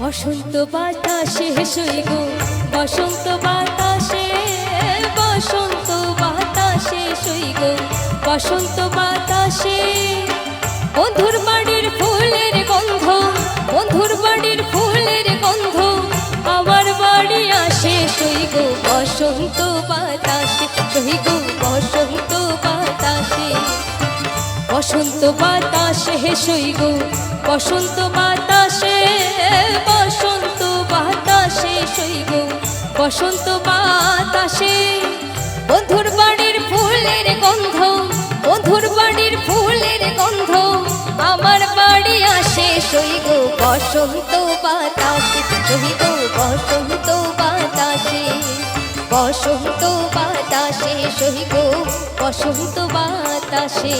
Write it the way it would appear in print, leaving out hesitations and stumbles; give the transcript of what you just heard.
বসন্ত বাতাসে সই গো বসন্ত বাতাসে, বসন্ত বাতাসে সই গো বসন্ত বাতাসে। বন্ধুর বাড়ির ফুলের গন্ধ, বন্ধুর বাড়ির ফুলের গন্ধ আমার বাড়ি আসে সই গো বসন্ত বাতাসে, সই গো বসন্ত বাতাসে। বসন্ত বাতাসে সই গো বসন্ত বাতাসে, বসন্ত বাতাসে সই গো বসন্ত বাতাসে। বন্ধুর বাড়ির ফুলের গন্ধ, বন্ধুর বাড়ির ফুলের গন্ধ আমার বাড়ি আসে সই গো বসন্ত বাতাসে, সই গো বসন্ত বাতাসে। বসন্ত বাতাসে সই গো বসন্ত বাতাসে।